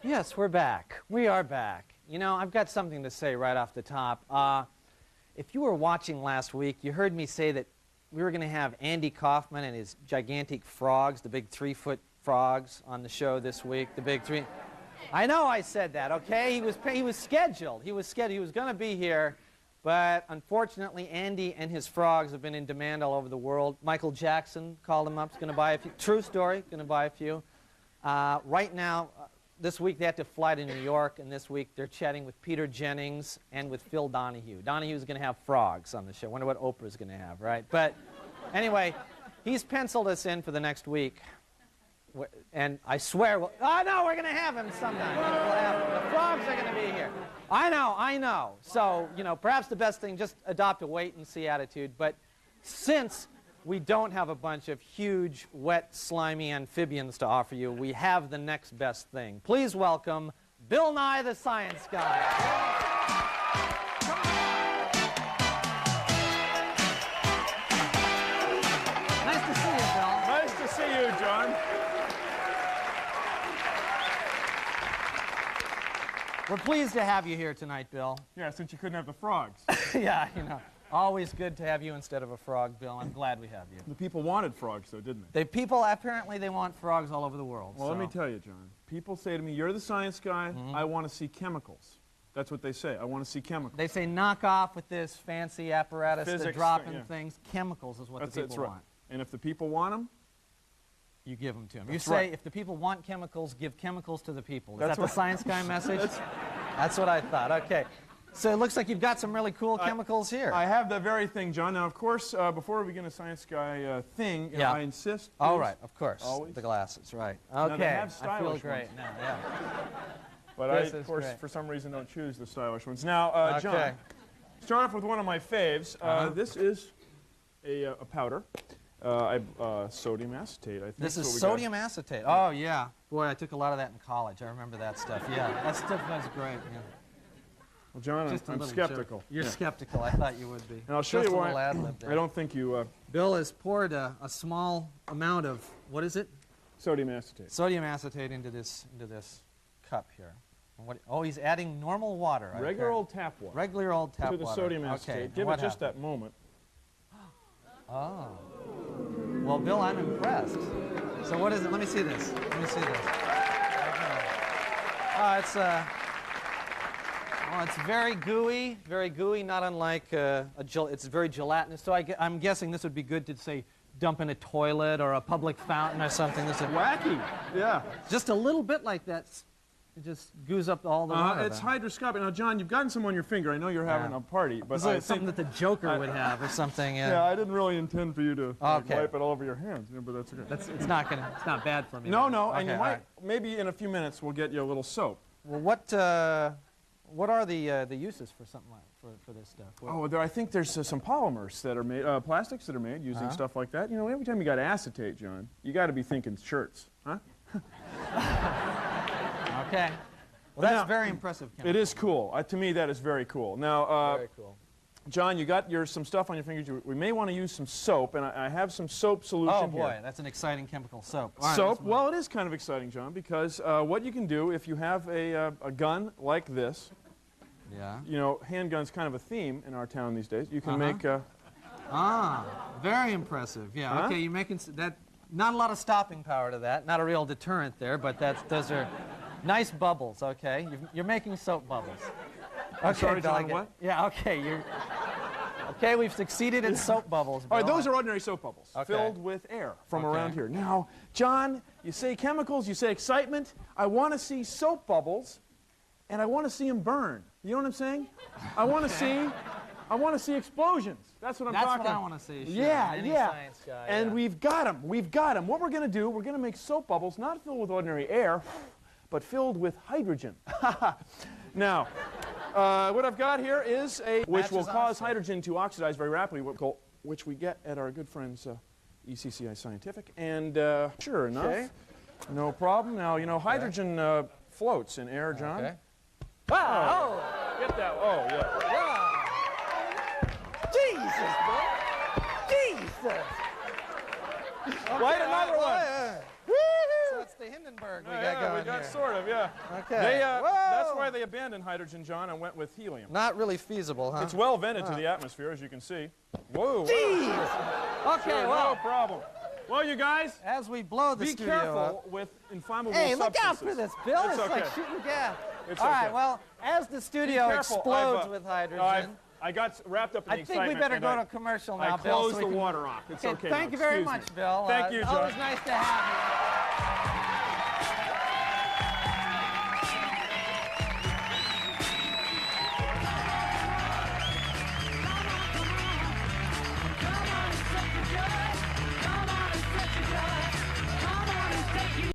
Yes, we're back. We are back. You know, I've got something to say right off the top. If you were watching last week, you heard me say that we were going to have Andy Kaufman and his gigantic frogs, the big 3-foot frogs, on the show this week. The big three. I know I said that, okay? He was scheduled. He was scheduled. He was going to be here. But unfortunately, Andy and his frogs have been in demand all over the world. Michael Jackson called him up. He's going to buy a few. True story. Going to buy a few. Right now, this week they have to fly to New York, and this week they're chatting with Peter Jennings and with Phil Donahue. Donahue's going to have frogs on the show. Wonder what Oprah's going to have, right? But anyway, he's penciled us in for the next week. And I swear, no, we're going to have him sometime. The frogs are going to be here. I know. So, you know, perhaps the best thing, just adopt a wait-and-see attitude. But since we don't have a bunch of huge, wet, slimy amphibians to offer you, we have the next best thing. Please welcome Bill Nye the Science Guy. Nice to see you, Bill. Nice to see you, John. We're pleased to have you here tonight, Bill. Yeah, since you couldn't have the frogs. Yeah, you know. Always good to have you instead of a frog, Bill. I'm glad we have you. The people wanted frogs, though, didn't they? People, apparently, they want frogs all over the world. Well, let me tell you, John. People say to me, you're the science guy, I want to see chemicals. That's what they say. I want to see chemicals. They say, knock off with this fancy apparatus Physics to drop in thing, yeah. things. Chemicals is what the people right. want. And if the people want them, you give them to them. You That's say, right. if the people want chemicals, give chemicals to the people. Is That's that right. the science guy message? That's what I thought. Okay. So it looks like you've got some really cool chemicals here. I have that very thing, John. Now, of course, before we begin a science guy thing, Yeah. I insist. All right, of course. Always. The glasses, right. Now, Okay. they have I feel stylish great ones. now, yeah. But I, This of is course, great. for some reason, don't choose the stylish ones. Now, Okay. John, start off with one of my faves. This is a powder. Sodium acetate, I think. This what is we sodium acetate. Oh, yeah. Boy, I took a lot of that in college. I remember that stuff. Yeah, that stuff was great. Yeah. Well, John, Just a I'm little skeptical. joke. You're Yeah. skeptical. I thought you would be. And I'll show Just you a why. little ad-lib there. I don't think you Bill has poured a small amount of, what is it? sodium acetate. Sodium acetate into this cup here. And he's adding normal water. Regular old tap water. Regular old tap to the water. sodium Okay. acetate. and Give what it just happened? that moment. Oh. Well, Bill, I'm impressed. So what is it? Let me see this. Let me see this. Okay. It's very gooey, not unlike it's very gelatinous. So I'm guessing this would be good to, say, dump in a toilet or a public fountain or something. This is Wacky. Yeah. just a little bit like that. It just goos up all the water. It's hydroscopic. Now, John, you've gotten some on your finger. I know you're having a party, but It's like something that the Joker would have or something. yeah, I didn't really intend for you to Okay. wipe it all over your hands, but that's okay. It's not bad for me. No, then. no, and Okay, you all might, right. maybe in a few minutes we'll get you a little soap. Well, what are the uses for something like for this stuff? I think there's some polymers that are made, plastics that are made using stuff like that. You know, every time you got acetate, John, you got to be thinking shirts, huh? Okay. Well, that's Now, very impressive. It is cool. To me, that is very cool. Now, Very cool. John, you got some stuff on your fingers. We may want to use some soap, and I have some soap solution Oh boy, here. that's an exciting chemical soap. All right, Soap? let's move Well, it is kind of exciting, John, because what you can do if you have a gun like this, on. Yeah. you know, handgun's kind of a theme in our town these days. You can make Very impressive. Yeah. Huh? Okay, you're making that. Not a lot of stopping power to that. Not a real deterrent there, but those are nice bubbles. Okay, you're making soap bubbles. Okay, sorry, Bill, I John, get- what? Yeah. Okay, Okay, we've succeeded in soap bubbles. All right, Bill. those are ordinary soap bubbles filled with air from around here. Now, John, you say chemicals, you say excitement. I want to see soap bubbles, and I want to see them burn. You know what I'm saying? I want to see explosions. That's what I'm talking about. That's what I want to see. Sure. Yeah, Any yeah. Science guy, And yeah. we've got them. We've got them. What we're going to do, we're going to make soap bubbles not filled with ordinary air, but filled with hydrogen. Now, what I've got here is which will cause hydrogen to oxidize very rapidly, which we get at our good friends ECCI Scientific. And sure enough, no problem. Now, you know, hydrogen floats in air, John. Okay. Oh, get that. Oh, yeah. Jesus, Bill. Jesus. Light another one. So that's the Hindenburg we Yeah, got going we got here. sort of, yeah. Okay. That's why they abandoned hydrogen, John, and went with helium. Not really feasible, huh? It's well vented to the atmosphere, as you can see. Whoa. Jeez! Okay, Sure, well, no problem. Well, you guys, as we blow the be studio careful up. with inflammable Hey, substances. look out for this, Bill. It's It's like okay. shooting gas. It's All right, okay. well, as the Be studio careful. explodes I've, with hydrogen, I got wrapped up in the I think excitement. we better and go to commercial I now, Bill. closed so the we can... water off. It's okay. Thank now. you very Excuse much, me. Bill. Thank you, John. Always nice to have you.